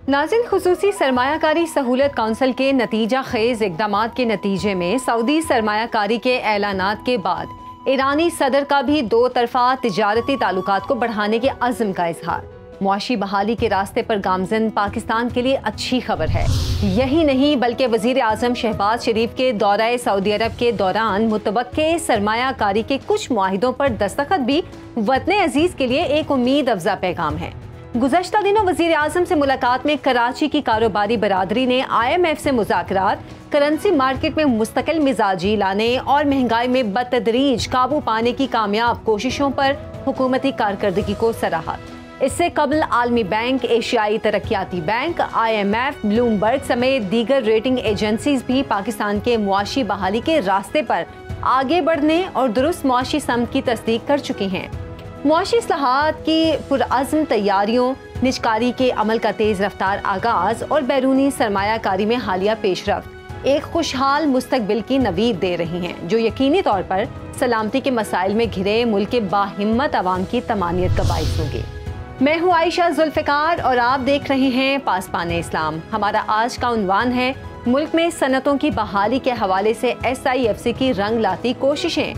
नाज़रीन, खुसूसी सरमायाकारी सहूलत काउंसिल के नतीजा खेज इक़दामात के नतीजे में सऊदी सरमायाकारी के ऐलानात के बाद ईरानी सदर का भी दो तरफा तिजारती ताल्लुकात को बढ़ाने के अज़्म का इजहार। मुआशी बहाली के रास्ते पर गामज़न पाकिस्तान के लिए अच्छी खबर है। यही नहीं बल्कि वज़ीर आज़म शहबाज शरीफ के दौरा सऊदी अरब के दौरान मुतवक्के सरमायाकारी के कुछ मुआहिदों पर दस्तखत भी वतन अजीज़ के लिए एक उम्मीद अफजा पैगाम है। गुज़श्ता दिनों वज़ीर आज़म से मुलाकात में कराची की कारोबारी बरादरी ने IMF से मुज़ाकरात, करेंसी मार्केट में मुस्तकिल मिजाजी लाने और महंगाई में बतदरीज काबू पाने की कामयाब कोशिशों पर हुकूमती कारकर्दगी को सराहा। इससे कबल आलमी बैंक, एशियाई तरक्याती बैंक, IMF, ब्लूमबर्ग समेत दीगर रेटिंग एजेंसीज भी पाकिस्तान के मुआशी बहाली के रास्ते पर आगे बढ़ने और दुरुस्त मुआशी समत की तस्दीक कर चुकी हैं। मुआशी इस्लाहात की पुरअज़्म तैयारियों, निजकारी के अमल का तेज़ रफ्तार आगाज़ और बैरूनी सरमायाकारी में हालिया पेशरफ्त एक खुशहाल मुस्तकबिल की नवीद दे रही हैं, जो यकीनी तौर पर सलामती के मसाइल में घिरे मुल्क के बाहिम्मत अवाम की तमानियत का बाइस होगी। मैं हूँ आयशा जुल्फ़िकार और आप देख रहे हैं पासबान इस्लाम। हमारा आज का उन्वान है मुल्क में सनतों की बहाली के हवाले से SIFC की रंग लाती कोशिशें।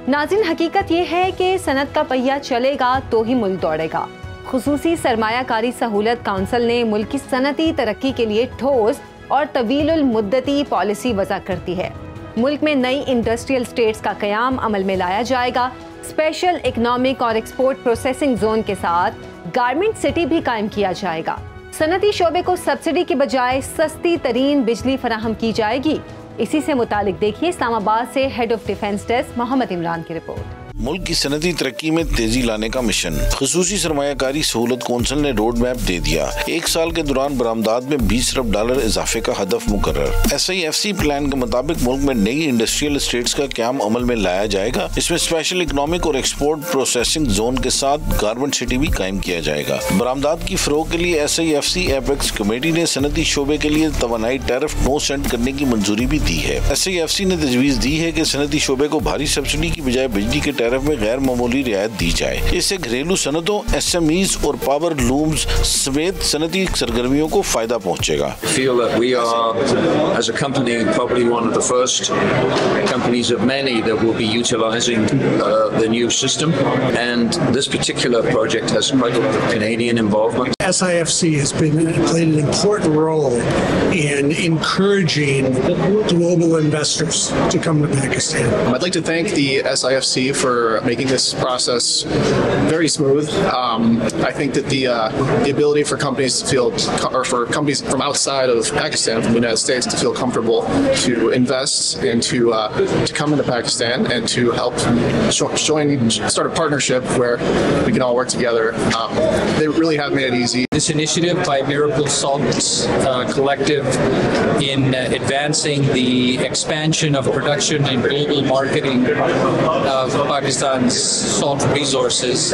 नाज़रीन, हकीकत ये है कि सनत का पहिया चलेगा तो ही मुल्क दौड़ेगा। खुसूसी सरमायाकारी सहूलत काउंसिल ने मुल्क की सनती तरक्की के लिए ठोस और तवीलुल मुद्दती पॉलिसी वज़ा करती है। मुल्क में नई इंडस्ट्रियल स्टेट्स का क़याम अमल में लाया जाएगा। स्पेशल इकनॉमिक और एक्सपोर्ट प्रोसेसिंग जोन के साथ गारमेंट सिटी भी कायम किया जाएगा। सनती शोबे को सब्सिडी के बजाय सस्ती तरीन बिजली फराहम की जाएगी। इसी से मुतालिक देखिए इस्लामाबाद से head of defence desk Mohammad Imran की रिपोर्ट। मुल्क की सनती तरक्की में तेजी लाने का मिशन। खुसूसी सरमायाकारी सहूलत कौंसिल ने रोड मैप दे दिया। एक साल के दौरान बरामदात में $20 अरब इजाफे का हदफ मुकर्रर। SIFC प्लान के मुताबिक मुल्क में नई इंडस्ट्रियल स्टेट्स का क़याम अमल में लाया जाएगा। इसमें स्पेशल इकनॉमिक और एक्सपोर्ट प्रोसेसिंग जोन के साथ गारमेंट सिटी भी कायम किया जाएगा। बरामदात की फरोग के लिए SIFC एपेक्स कमेटी ने सनती शोबे के लिए तवानाई टैरिफ 9 सेंट करने की मंजूरी भी दी है। SIFC ने तजवीज़ दी है कि सनती शोबे को भारी सब्सिडी की बजाय बिजली के टैरिफ में गैर मामूली रियायत दी जाए। इससे घरेलू सनतों, SMEs और पावर लूम्स समेत सनती सरगर्मियों को फायदा पहुँचेगा। feel that we are, as a company, probably one of the first companies of many that will be utilizing the new system, and this particular project has quite a lot of Canadian involvement. SIFC has played an important role in encouraging global investors to come to Pakistan. I'd like to thank the SIFC for making this process very smooth. I think that the ability for companies to feel, or for companies from outside of Pakistan, from the United States, to feel comfortable to invest and to come into Pakistan and to help start a partnership where we can all work together. They really have made it easy. This initiative by Miracle Salt Collective in advancing the expansion of production and global marketing of Pakistan's salt resources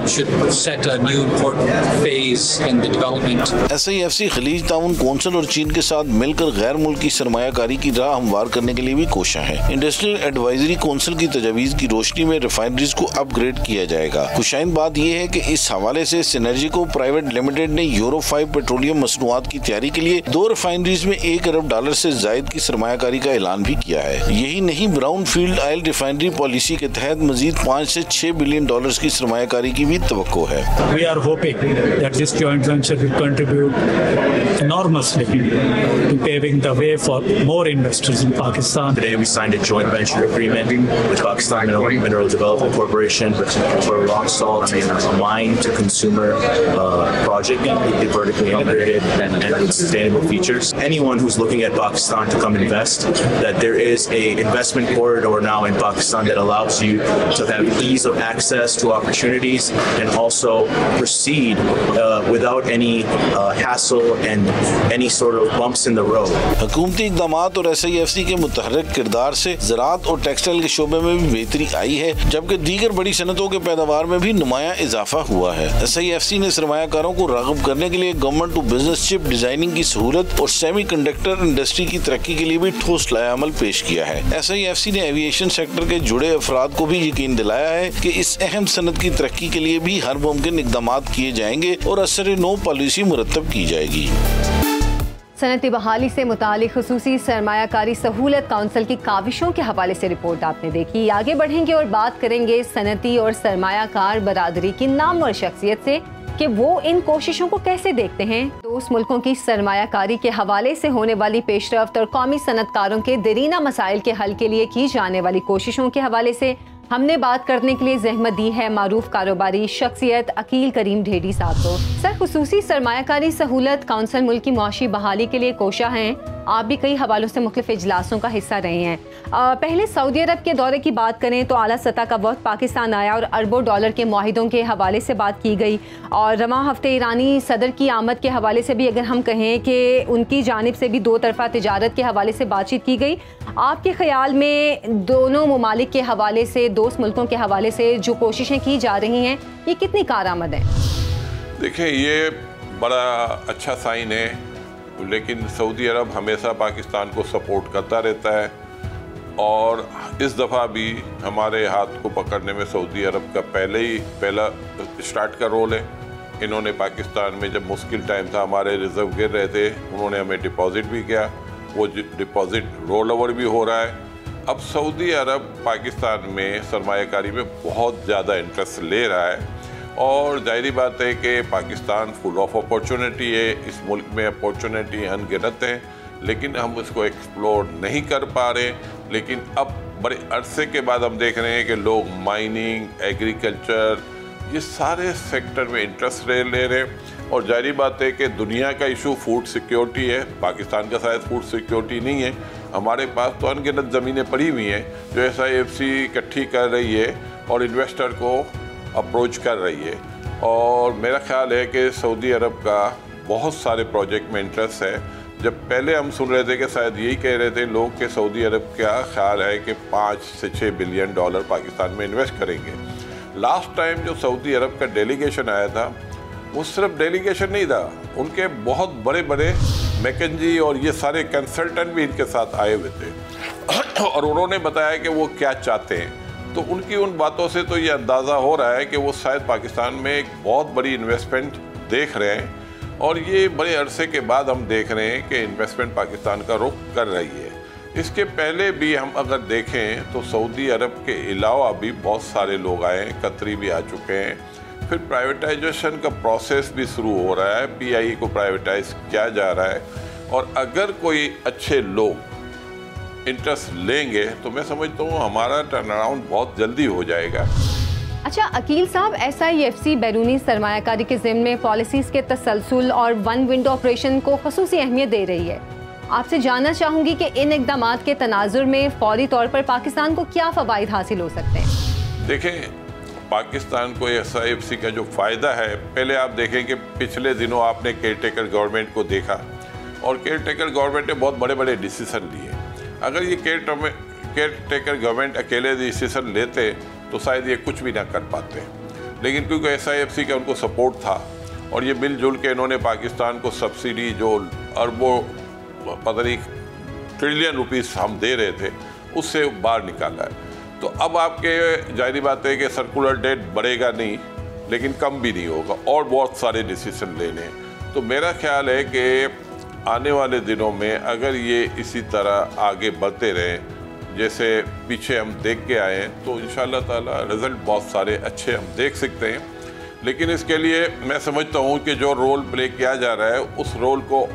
should set a new important phase in the development. SIFC खलीज ताउन council और चीन के साथ मिलकर गैर मुल्की सरमायाकारी की राह हमवार करने के लिए भी कोशा है। इंडस्ट्रियल एडवाइजरी कौंसिल की तजावीज़ की रोशनी में रिफाइनरीज को अपग्रेड किया जाएगा। खुशाइन बात यह है कि इस हवाले से सिनर्जिको प्राइवेट लिमिटेड ने यूरो 5 पेट्रोलियम मसनूआत की तैयारी के लिए 2 रिफाइनरीज में $1 अरब से जायद की सरमायाकारी का ऐलान भी किया है। यही नहीं, brown field oil refinery policy के तहत मजीद $5 से $6 बिलियन की सरमायाकारी की भी तवक्को है। We are hoping that this joint venture will contribute enormously to paving the way for more investors in Pakistan. Today we signed a joint venture agreement with Pakistan Mineral Development Corporation for rock salt, a mine to consumer project, completely vertically integrated and with sustainable features. Anyone who's looking at Pakistan to come invest, that there is a investment corridor now in Pakistan that allows you to have ease of access to opportunities and also proceed without any hassle and any sort of bumps in the road. हुकूमती इक़दामात और SIFC के मुतहर्रिक किरदार से ज़राअत और textile के शोबे में भी बेहतरी आई है, जबकि दीगर बड़ी सनतों के पैदावार में भी नुमाया इजाफा हुआ है। SIFC ने सरमायाकारों को राग़िब करने के लिए government to business chip designing की सहूलत और सेमीकंडक्टर इंडस्ट्री की तरक्की के लिए भी ठोस लाएअमल पेश किया है। SIFC ने एविएशन सेक्टर के जुड़े अफराद को भी यकीन दिलाया है कि इस अहम सनत की तरक्की के लिए भी हर मुमकिन इक़दामात किए जाएंगे और असर नो पॉलिसी मुरतब की जाएगी। सनती बहाली से मुतालिक खुसूसी सरमायाकारी सहूलत काउंसिल की काविशों के हवाले से रिपोर्ट आपने देखी। आगे बढ़ेंगे और बात करेंगे सनती और सरमायाकार बरादरी की नामवर शख्सियत से कि वो इन कोशिशों को कैसे देखते हैं। दोस्त मुल्कों की सरमायाकारी के हवाले से होने वाली पेशरफ्त और कौमी सनतकारों के दरीना मसाइल के हल के लिए की जाने वाली कोशिशों के हवाले से हमने बात करने के लिए जहमत दी है मारूफ कारोबारी शख्सियत अकील करीम ढेडी साहब को। सर, खुसूसी सरमायाकारी सहूलत काउंसिल मुल्क की मुआशी बहाली के लिए कोशा हैं। आप भी कई हवालों से मुख्तलिफ इजलासों का हिस्सा रहे हैं। पहले सऊदी अरब के दौरे की बात करें तो आला सतह का वक्त पाकिस्तान आया और अरबों डॉलर के मुआहिदों के हवाले से बात की गई। और रवां हफ्ते ईरानी सदर की आमद के हवाले से भी अगर हम कहें कि उनकी जानिब से भी दो तरफा तिजारत के हवाले से बातचीत की गई। आपके ख्याल में दोनों ममालिक के हवाले से, दोस्त मुल्कों के हवाले से जो कोशिशें की जा रही हैं, ये कितनी कारआमद हैं? देखिए, ये बड़ा अच्छा साइन है, लेकिन सऊदी अरब हमेशा पाकिस्तान को सपोर्ट करता रहता है और इस दफ़ा भी हमारे हाथ को पकड़ने में सऊदी अरब का पहला स्टार्ट का रोल है। इन्होंने पाकिस्तान में जब मुश्किल टाइम था, हमारे रिजर्व गिर रहे थे, उन्होंने हमें डिपॉजिट भी किया, वो डिपॉजिट रोल ओवर भी हो रहा है। अब सऊदी अरब पाकिस्तान में सरमायाकारी में बहुत ज़्यादा इंटरेस्ट ले रहा है और जाहिर बात है कि पाकिस्तान फुल ऑफ अपॉर्चुनिटी है। इस मुल्क में अपॉर्चुनिटी अनगिनत है, लेकिन हम इसको एक्सप्लोर नहीं कर पा रहे। लेकिन अब बड़े अरसे के बाद हम देख रहे हैं कि लोग माइनिंग, एग्रीकल्चर, ये सारे सेक्टर में इंटरेस्ट ले रहे हैं। और जाहिर बात है कि दुनिया का इशू फूड सिक्योरिटी है, पाकिस्तान का शायद फूड सिक्योरिटी नहीं है। हमारे पास तो अनगिनत ज़मीनें पड़ी हुई हैं जो SIFC इकट्ठी कर रही है और इन्वेस्टर को अप्रोच कर रही है। और मेरा ख्याल है कि सऊदी अरब का बहुत सारे प्रोजेक्ट में इंटरेस्ट है। जब पहले हम सुन रहे थे कि शायद यही कह रहे थे लोग कि सऊदी अरब का ख्याल है कि 5 से 6 बिलियन डॉलर पाकिस्तान में इन्वेस्ट करेंगे। लास्ट टाइम जो सऊदी अरब का डेलीगेशन आया था, वो सिर्फ डेलीगेशन नहीं था, उनके बहुत बड़े बड़े मैकेंजी और ये सारे कंसल्टेंट भी इनके साथ आए हुए थे और उन्होंने बताया कि वो क्या चाहते हैं। तो उनकी उन बातों से तो ये अंदाज़ा हो रहा है कि वो शायद पाकिस्तान में एक बहुत बड़ी इन्वेस्टमेंट देख रहे हैं और ये बड़े अरसे के बाद हम देख रहे हैं कि इन्वेस्टमेंट पाकिस्तान का रुख कर रही है। इसके पहले भी हम अगर देखें तो सऊदी अरब के अलावा भी बहुत सारे लोग आए हैं, कतरी भी आ चुके हैं। फिर प्राइवेटाइजेशन का प्रोसेस भी शुरू हो रहा है, PIE को प्राइवेटाइज किया जा रहा है और अगर कोई अच्छे लोग इंटरेस्ट लेंगे तो मैं समझता हूँ हमारा टर्न अराउंड बहुत जल्दी हो जाएगा। अच्छा अकील साहब, SIFC बैरूनी सरमायाकारी के ज़िम्न में पॉलिसीज़ के तसलसल और वन विंडो ऑपरेशन को ख़ुसूसी अहमियत दे रही है। आपसे जानना चाहूँगी कि इन इक़दामात के तनाजुर में फ़ौरी तौर पर पाकिस्तान को क्या फ़वाइद हासिल हो सकते हैं? देखें, पाकिस्तान को SIFC का जो फ़ायदा है, पहले आप देखें कि पिछले दिनों आपने केयरटेकर गवर्नमेंट को देखा और केयरटेकर गवर्नमेंट ने बहुत बड़े बड़े डिसीज़न लिए। अगर ये केयरटेकर गवर्नमेंट अकेले डिसीज़न लेते तो शायद ये कुछ भी ना कर पाते, लेकिन क्योंकि SIFC का उनको सपोर्ट था और ये मिलजुल के इन्होंने पाकिस्तान को सब्सिडी जो अरबों पता नहीं ट्रिलियन रुपीस हम दे रहे थे उससे बाहर निकाला है। तो अब आपके जाहिर बात है कि सर्कुलर डेट बढ़ेगा नहीं, लेकिन कम भी नहीं होगा और बहुत सारे डिसीजन लेने हैं। तो मेरा ख्याल है कि आने वाले दिनों में अगर ये इसी तरह आगे बढ़ते रहें जैसे पीछे हम देख के आए हैं तो इंशाअल्लाह ताला रिज़ल्ट बहुत सारे अच्छे हम देख सकते हैं। लेकिन इसके लिए मैं समझता हूँ कि जो रोल प्ले किया जा रहा है उस रोल को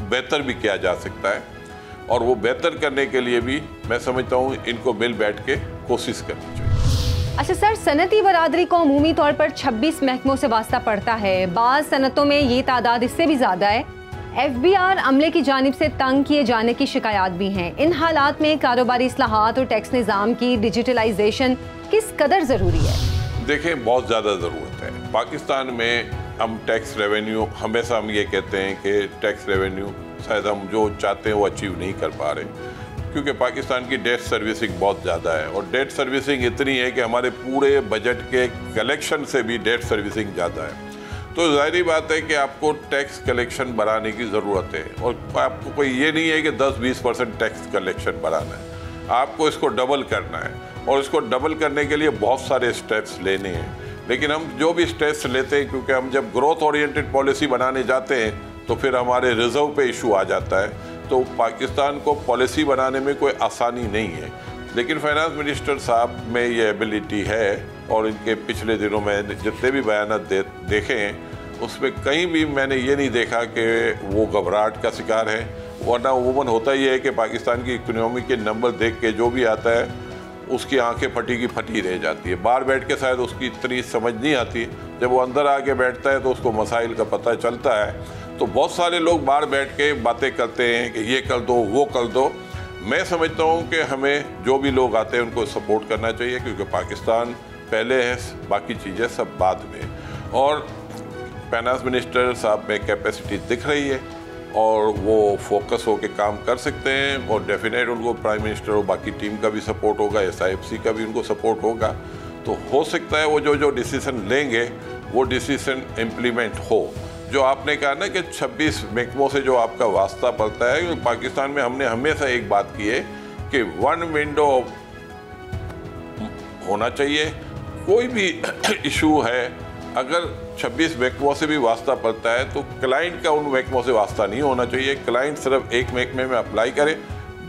बेहतर भी किया जा सकता है और वो बेहतर करने के लिए भी मैं समझता हूँ इनको मिल बैठ के कोशिश करनी चाहिए। अच्छा सर, सनती बरादरी को अमूमी तौर पर 26 महकमों से वास्ता पड़ता है, बाज़ सनतों में ये तादाद इससे भी ज़्यादा है। FBR अमले की जानिब से तंग किए जाने की शिकायत भी हैं। इन हालात में कारोबारी इस्लाहात और टैक्स निज़ाम की डिजिटलाइजेशन किस कदर ज़रूरी है? देखें, बहुत ज़्यादा ज़रूरत है। पाकिस्तान में हम टैक्स रेवेन्यू, हमेशा हम ये कहते हैं कि टैक्स रेवेन्यू शायद हम जो चाहते हैं वो अचीव नहीं कर पा रहे, क्योंकि पाकिस्तान की डेट सर्विसिंग बहुत ज़्यादा है और डेट सर्विसिंग इतनी है कि हमारे पूरे बजट के कलेक्शन से भी डेट सर्विसिंग ज़्यादा है। तो जाहिर बात है कि आपको टैक्स कलेक्शन बढ़ाने की ज़रूरत है, और आपको कोई ये नहीं है कि 10-20% टैक्स कलेक्शन बढ़ाना है, आपको इसको डबल करना है, और इसको डबल करने के लिए बहुत सारे स्टेप्स लेने हैं। लेकिन हम जो भी स्टेप्स लेते हैं, क्योंकि हम जब ग्रोथ ओरिएंटेड पॉलिसी बनाने जाते हैं तो फिर हमारे रिजर्व पे इशू आ जाता है, तो पाकिस्तान को पॉलिसी बनाने में कोई आसानी नहीं है। लेकिन फाइनेंस मिनिस्टर साहब में ये एबिलिटी है, और इनके पिछले दिनों में जितने भी बयान देखे हैं उसमें कहीं भी मैंने ये नहीं देखा कि वो घबराहट का शिकार है। वरना अमूमन होता ही है कि पाकिस्तान की इकोनॉमी के नंबर देख के जो भी आता है उसकी आंखें फटी की फटी रह जाती है। बाहर बैठ के शायद उसकी इतनी समझ नहीं आती, जब वो अंदर आके बैठता है तो उसको मसाइल का पता चलता है। तो बहुत सारे लोग बाहर बैठ के बातें करते हैं कि ये कर दो, वो कर दो। मैं समझता हूँ कि हमें जो भी लोग आते हैं उनको सपोर्ट करना चाहिए, क्योंकि पाकिस्तान पहले है, बाकी चीज़ें सब बाद में। और फाइनेंस मिनिस्टर साहब में कैपेसिटी दिख रही है और वो फोकस होकर काम कर सकते हैं, और डेफिनेट उनको प्राइम मिनिस्टर और बाकी टीम का भी सपोर्ट होगा, SIFC का भी उनको सपोर्ट होगा। तो हो सकता है वो जो डिसीजन लेंगे वो डिसीजन इम्प्लीमेंट हो। जो आपने कहा ना कि 26 महकमों से जो आपका वास्ता पड़ता है, पाकिस्तान में हमने हमेशा एक बात की है कि 1 विंडो होना चाहिए। कोई भी इशू है, अगर 26 महकमों से भी वास्ता पड़ता है तो क्लाइंट का उन महकमों से वास्ता नहीं होना चाहिए। क्लाइंट सिर्फ एक महकमे में अप्लाई करे,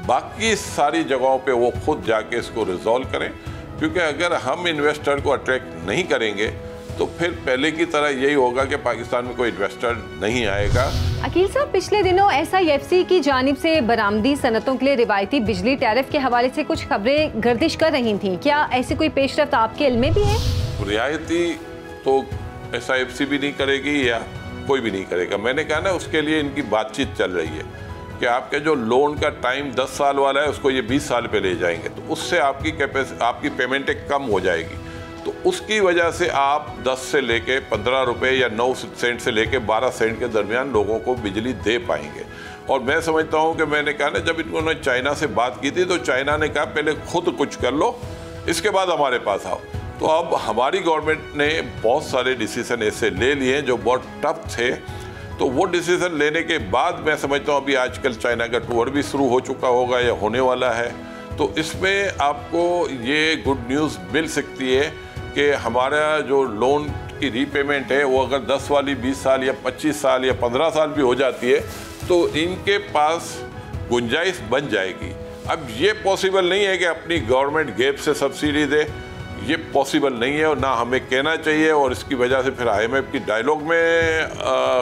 बाकी सारी जगहों पे वो खुद जाके इसको रिजॉल्व करें। क्योंकि अगर हम इन्वेस्टर को अट्रैक्ट नहीं करेंगे तो फिर पहले की तरह यही होगा कि पाकिस्तान में कोई इन्वेस्टर नहीं आएगा। अकील साहब, पिछले दिनों SIFC की जानिब से बरामदी सनतों के लिए रिवायती बिजली टैरिफ के हवाले से कुछ खबरें गर्दिश कर रही थी, क्या ऐसी कोई पेशरफ्त आपके इल्म में भी है? रियायती तो SIFC भी नहीं करेगी या कोई भी नहीं करेगा। मैंने कहा ना, उसके लिए इनकी बातचीत चल रही है कि आपके जो लोन का टाइम 10 साल वाला है उसको ये 20 साल पे ले जाएंगे, तो उससे आपकी पेमेंटें कम हो जाएगी। तो उसकी वजह से आप 10 से लेके 15 रुपये या 9 सेंट से लेके 12 सेंट के दरमियान लोगों को बिजली दे पाएंगे। और मैं समझता हूँ कि मैंने कहा ना, जब इन्होंने चाइना से बात की थी तो चाइना ने कहा पहले खुद कुछ कर लो, इसके बाद हमारे पास आओ। तो अब हमारी गवर्नमेंट ने बहुत सारे डिसीजन ऐसे ले लिए जो बहुत टफ थे। तो वो डिसीजन लेने के बाद मैं समझता हूँ अभी आजकल चाइना का टूर भी शुरू हो चुका होगा या होने वाला है, तो इसमें आपको ये गुड न्यूज़ मिल सकती है कि हमारा जो लोन की रीपेमेंट है वो अगर 10 वाली 20 साल या 25 साल या 15 साल भी हो जाती है तो इनके पास गुंजाइश बन जाएगी। अब ये पॉसिबल नहीं है कि अपनी गवर्नमेंट गैप से सब्सिडी दे, ये पॉसिबल नहीं है और ना हमें कहना चाहिए। और इसकी वजह से फिर IMF की डायलॉग में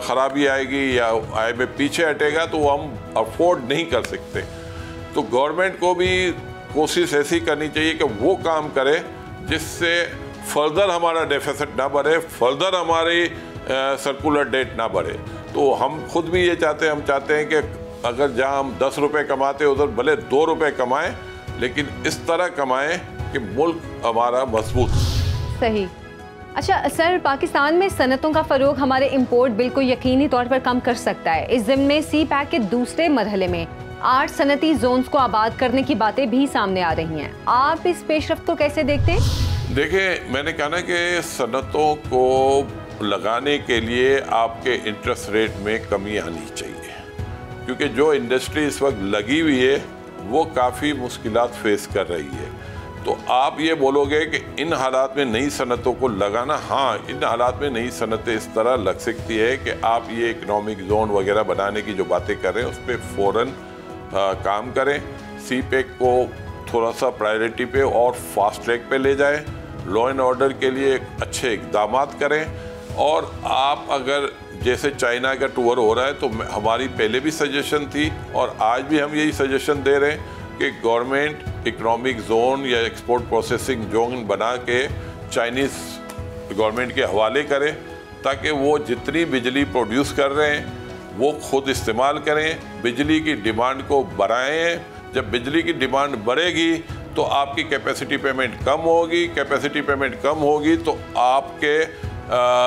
ख़राबी आएगी या IMF पीछे हटेगा, तो हम अफोर्ड नहीं कर सकते। तो गवर्नमेंट को भी कोशिश ऐसी करनी चाहिए कि वो काम करे जिससे फर्दर हमारा डेफिसिट ना बढ़े, फर्दर हमारी सर्कुलर डेट ना बढ़े। तो हम खुद भी ये चाहते हैं, हम चाहते हैं कि अगर जहाँ हम 10 रुपये कमाते उधर भले 2 रुपये कमाएं, लेकिन इस तरह कमाएं कि मुल्क हमारा मजबूत। सही। अच्छा सर, पाकिस्तान में सनतों का फ़रोग हमारे इंपोर्ट बिल को यकीनी तौर पर कम कर सकता है। इस ज़िम्न में CPEC के दूसरे मरहले में 8 सनती जोन्स को आबाद करने की बातें भी सामने आ रही हैं। आप इस पेशरफ्त को कैसे देखते हैं? देखिए, मैंने कहा ना कि सनतों को लगाने के लिए आपके इंटरेस्ट रेट में कमी आनी चाहिए, क्योंकि जो इंडस्ट्री इस वक्त लगी हुई है वो काफ़ी मुश्किलात फेस कर रही है। तो आप ये बोलोगे कि इन हालात में नई सनतों को लगाना, हाँ, इन हालात में नई सनतें इस तरह लग सकती है कि आप ये इकनॉमिक जोन वगैरह बनाने की जो बातें कर रहे हैं उस पर फ़ौरन काम करें। CPEC को थोड़ा सा प्रायोरिटी पे और फास्ट ट्रैक पे ले जाएं, लॉ एंड ऑर्डर के लिए अच्छे इक़दाम करें। और आप अगर जैसे चाइना का टूर हो रहा है तो हमारी पहले भी सजेशन थी और आज भी हम यही सजेशन दे रहे हैं कि गवर्नमेंट इकनॉमिक जोन या एक्सपोर्ट प्रोसेसिंग जोन बना के चाइनीज़ गवर्नमेंट के हवाले करें, ताकि वो जितनी बिजली प्रोड्यूस कर रहे हैं वो खुद इस्तेमाल करें, बिजली की डिमांड को बढ़ाएं। जब बिजली की डिमांड बढ़ेगी तो आपकी कैपेसिटी पेमेंट कम होगी, कैपेसिटी पेमेंट कम होगी तो आपके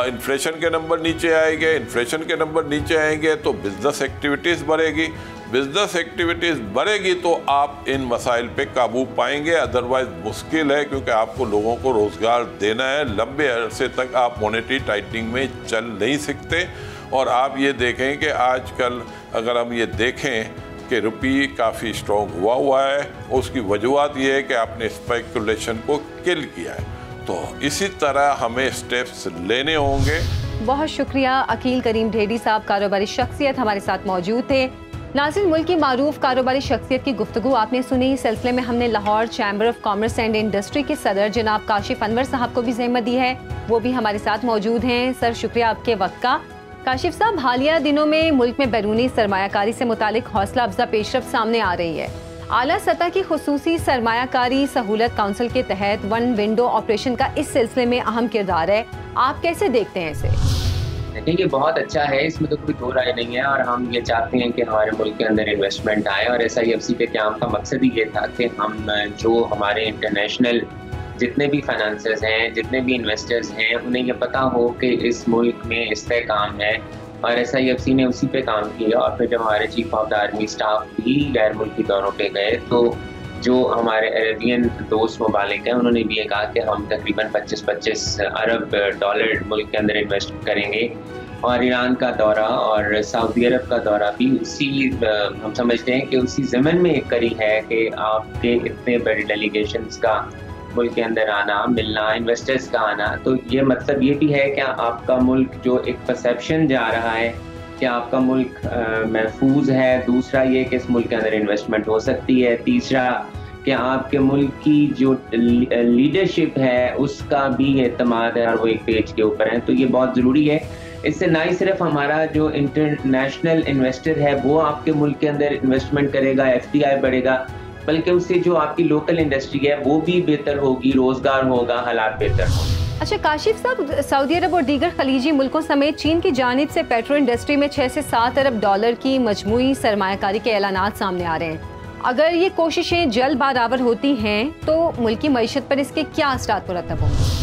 इन्फ्लेशन के नंबर नीचे आएंगे, इन्फ्लेशन के नंबर नीचे आएंगे तो बिजनेस एक्टिविटीज़ बढ़ेगी। बिजनेस एक्टिविटीज़ बढ़ेगी तो आप इन मसाइल पे काबू पाएंगे, अदरवाइज मुश्किल है, क्योंकि आपको लोगों को रोज़गार देना है। लंबे अरसे तक आप मॉनेटरी टाइटनिंग में चल नहीं सकते। और आप ये देखें कि आजकल अगर हम ये देखें कि रुपये काफ़ी स्ट्रॉन्ग हुआ है, उसकी वजूहत ये है कि आपने स्पेकुलेशन को किल किया है। तो इसी तरह हमें स्टेप्स लेने होंगे। बहुत शुक्रिया अकील करीम ढेडी साहब, कारोबारी शख्सियत हमारे साथ मौजूद थे। नाज़रीन, मुल्क की मारूफ कारोबारी शख्सियत की गुफ्तगू आपने सुनी। इस सिलसिले में हमने Lahore chamber of commerce and industry के सदर जनाब काशिफ अनवर साहब को भी ज़हमत दी है, वो भी हमारे साथ मौजूद हैं। सर, शुक्रिया आपके वक्त का। काशिफ साहब, हालिया दिनों में मुल्क में बैरूनी सरमायाकारी से मुतालिक हौसला अफजा पेशरफ्त सामने आ रही है। आला सतह की खुसूसी सरमायाकारी सहूलत काउंसिल के तहत वन विंडो ऑपरेशन का इस सिलसिले में अहम किरदार है, आप कैसे देखते हैं इसे? देखिए, ये बहुत अच्छा है, इसमें तो कोई दो राय नहीं है। और हम ये चाहते हैं कि हमारे मुल्क के अंदर इन्वेस्टमेंट आए। और SIFC के क़याम का मकसद ही ये था कि हम जो हमारे इंटरनेशनल जितने भी फाइनेंसर्स हैं, जितने भी इन्वेस्टर्स हैं, उन्हें ये पता हो कि इस मुल्क में इस्तेहकाम है। और SIFC ने उसी पे काम किया। और फिर जब हमारे chief of the army staff भी गैर मुल्की दौरों पे गए, तो जो हमारे अरेबियन दोस्त ममालिक हैं, उन्होंने भी ये कहा कि हम तकरीबन 25-25 अरब डॉलर मुल्क के अंदर इन्वेस्ट करेंगे। और ईरान का दौरा और सऊदी अरब का दौरा भी उसी हम समझते हैं कि उसी ज़मन में एक करी है कि आपके इतने बड़े डेलीगेशंस का मुल्क के अंदर आना, मिलना, इन्वेस्टर्स का आना। तो ये मतलब ये भी है कि आपका मुल्क जो एक परसेप्शन जा रहा है कि आपका मुल्क महफूज है। दूसरा ये कि इस मुल्क के अंदर इन्वेस्टमेंट हो सकती है। तीसरा कि आपके मुल्क की जो लीडरशिप है उसका भी एतमाद है और वो एक पेज के ऊपर है। तो ये बहुत ज़रूरी है। इससे ना ही सिर्फ हमारा जो इंटरनेशनल इन्वेस्टर है वो आपके मुल्क के अंदर इन्वेस्टमेंट करेगा, FDI बढ़ेगा, बल्कि उससे जो आपकी लोकल इंडस्ट्री है वो भी बेहतर होगी, रोज़गार होगा, हालात बेहतर होंगे। अच्छा काशिफ साहब, सऊदी अरब और दीगर खलीजी मुल्कों समेत चीन की जानिब से पेट्रो इंडस्ट्री में 6 से 7 अरब डॉलर की मजमूई सरमायाकारी के ऐलानात सामने आ रहे हैं। अगर ये कोशिशें जल्द बाराबर होती हैं तो मुल्क की मईशत पर इसके क्या असरात मुरतब होंगे?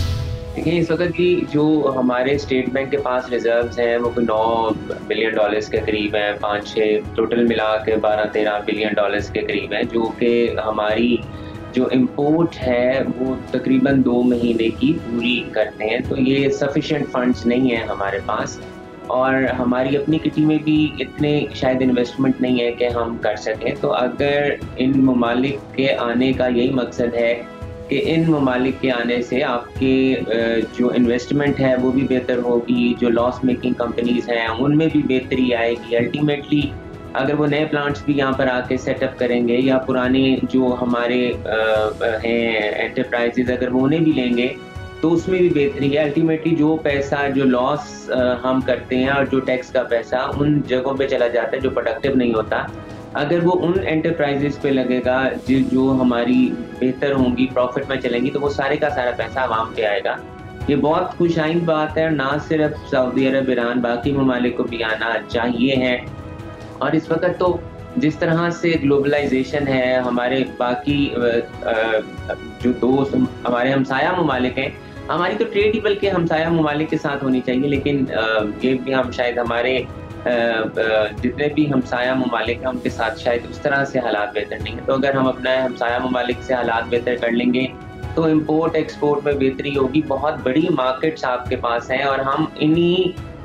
देखिए, इस वक्त की जो हमारे स्टेट बैंक के पास रिजर्व्स हैं वो 9 बिलियन डॉलर्स के करीब हैं, 5-6 टोटल मिला के 12-13 बिलियन डॉलर्स के करीब हैं, जो कि हमारी जो इम्पोर्ट है वो तकरीबन 2 महीने की पूरी करते हैं। तो ये सफिशेंट फंड्स नहीं है हमारे पास। और हमारी अपनी किटी में भी इतने शायद इन्वेस्टमेंट नहीं है कि हम कर सकें। तो अगर इन ममालिक के आने का यही मकसद है कि इन ममालिक के आने से आपके जो इन्वेस्टमेंट है वो भी बेहतर होगी, जो लॉस मेकिंग कंपनीज हैं उनमें भी बेहतरी आएगी। अल्टीमेटली अगर वो नए प्लांट्स भी यहाँ पर आके सेटअप करेंगे या पुराने जो हमारे हैं एंटरप्राइजेज अगर वो उन्हें भी लेंगे तो उसमें भी बेहतरी है। अल्टीमेटली जो पैसा जो लॉस हम करते हैं और जो टैक्स का पैसा उन जगहों पे चला जाता है जो प्रोडक्टिव नहीं होता, अगर वो उन एंटरप्राइजेस पे लगेगा जो हमारी बेहतर होंगी, प्रॉफिट में चलेंगी, तो वो सारे का सारा पैसा आवाम पे आएगा। ये बहुत खुशाइन बात है। ना सिर्फ सऊदी अरब, ईरान, बाकी ममालिक को भी आना चाहिए है। और इस वक्त तो जिस तरह से ग्लोबलाइजेशन है, हमारे बाकी जो दोस्त हमारे हमसाया ममालिक हैं, हमारी तो ट्रेड ही बल्कि हमसाया ममालिक के साथ होनी चाहिए, लेकिन ये भी हम शायद हमारे जितने भी हमसाया ममालिक हैं उनके साथ शायद उस तरह से हालात बेहतर नहीं है। तो अगर हम अपना हमसाया ममालिक से हालात बेहतर कर लेंगे तो इंपोर्ट एक्सपोर्ट में बेहतरी होगी। बहुत बड़ी मार्केट्स आपके पास हैं और हम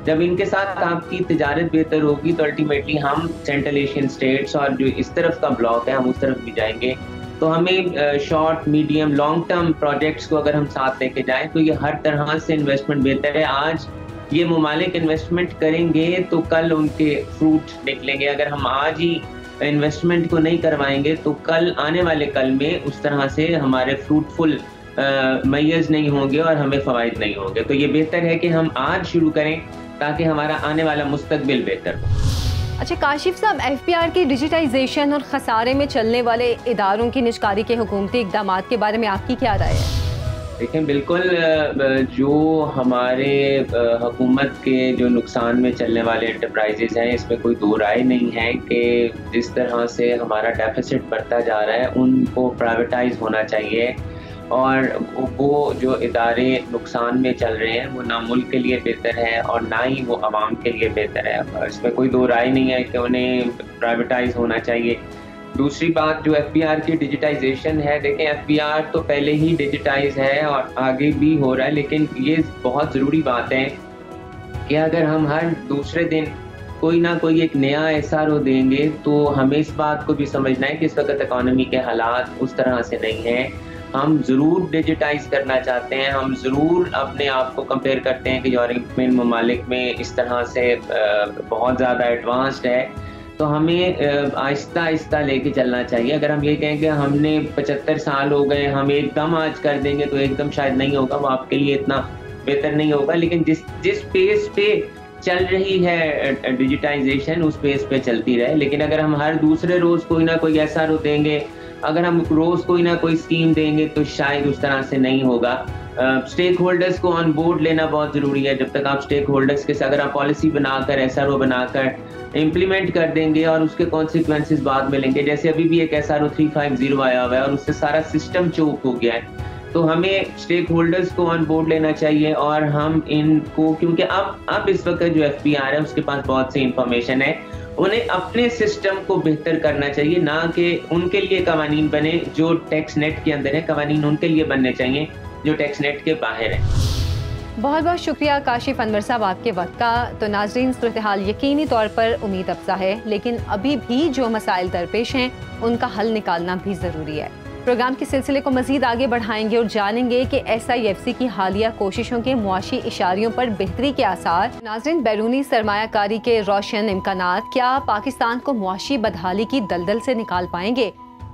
जब इनके साथ आपकी तिजारत बेहतर होगी तो अल्टीमेटली हम सेंट्रल एशियन स्टेट्स और जो इस तरफ का ब्लॉक है हम उस तरफ भी जाएंगे। तो हमें short, medium, long term projects को अगर हम साथ लेके जाएं तो ये हर तरह से इन्वेस्टमेंट बेहतर है। आज ये ममालिक इन्वेस्टमेंट करेंगे तो कल उनके फ्रूट निकलेंगे। अगर हम आज ही इन्वेस्टमेंट को नहीं करवाएंगे तो कल आने वाले कल में उस तरह से हमारे फ्रूटफुल मैयर्स नहीं होंगे और हमें फ़वाइद नहीं होंगे। तो ये बेहतर है कि हम आज शुरू करें ताकि हमारा आने वाला मुस्तकबिल बेहतर हो। अच्छा काशिफ साहब, FPR की डिजिटाइजेशन और खसारे में चलने वाले इदारों की निजकारी के हुकूमती इक़दामात के बारे में आपकी क्या राय है? देखें, बिल्कुल जो हमारे हुकूमत के जो नुकसान में चलने वाले एंटरप्राइजेज हैं इसमें कोई दो राय नहीं है कि जिस तरह से हमारा डेफिसिट बढ़ता जा रहा है उनको प्राइवेटाइज होना चाहिए। और वो जो इदारे नुकसान में चल रहे हैं वो ना मुल्क के लिए बेहतर है और ना ही वो आवाम के लिए बेहतर है। और इसमें कोई दो राय नहीं है कि उन्हें प्राइवेटाइज होना चाहिए। दूसरी बात जो FBR की डिजिटाइजेशन है, देखें FBR तो पहले ही डिजिटाइज है और आगे भी हो रहा है, लेकिन ये बहुत ज़रूरी बात है कि अगर हम हर दूसरे दिन कोई ना कोई एक नया SRO देंगे तो हमें इस बात को भी समझना है कि इस वक्त इकॉनमी के हालात उस तरह से नहीं हैं। हम ज़रूर डिजिटाइज करना चाहते हैं, हम ज़रूर अपने आप को कंपेयर करते हैं कि यूरोपियन ममालिक में इस तरह से बहुत ज़्यादा एडवांस्ड है, तो हमें आहिस्ता आहिस्ता लेके चलना चाहिए। अगर हम ये कहें कि हमने 75 साल हो गए, हम एकदम आज कर देंगे, तो एकदम शायद नहीं होगा, वो आपके लिए इतना बेहतर नहीं होगा। लेकिन जिस पेस पे चल रही है डिजिटाइजेशन, उस पेस पे चलती रहे। लेकिन अगर हम हर दूसरे रोज़ कोई ना कोई SRO देंगे, अगर हम रोज़ कोई ना कोई स्कीम देंगे, तो शायद उस तरह से नहीं होगा। स्टेक होल्डर्स को ऑन बोर्ड लेना बहुत ज़रूरी है। जब तक आप स्टेक होल्डर्स के साथ अगर आप पॉलिसी बनाकर SRO बनाकर इम्प्लीमेंट कर देंगे और उसके कॉन्सिक्वेंसेस बाद में लेंगे, जैसे अभी भी एक SRO 350 आया हुआ है और उससे सारा सिस्टम चोक हो गया है, तो हमें स्टेक होल्डर्स को ऑन बोर्ड लेना चाहिए। और हम इनको, क्योंकि अब इस वक्त जो FBR है उसके पास बहुत सी इंफॉर्मेशन है, उन्हें अपने सिस्टम को बेहतर करना चाहिए, ना कि उनके लिए कवानीन बने जो टैक्स नेट के अंदर है। कवानीन उनके लिए बनने चाहिए जो टैक्स नेट के बाहर है। बहुत बहुत शुक्रिया काशिफ अनवर साहब आपके वक्त का। तो नाजरीन, सूरत हाल यकीनी तौर पर उम्मीद अफजा है, लेकिन अभी भी जो मसाइल दरपेश हैं उनका हल निकालना भी ज़रूरी है। प्रोग्राम के सिलसिले को मज़ीद आगे बढ़ाएंगे और जानेंगे कि SIFC की हालिया कोशिशों के मुआशी इशारियों पर बेहतरी के आसार। नाज़रीन, बैरूनी सरमायाकारी के रोशन इम्कानात क्या पाकिस्तान को मुआशी बदहाली की दलदल से निकाल पाएंगे?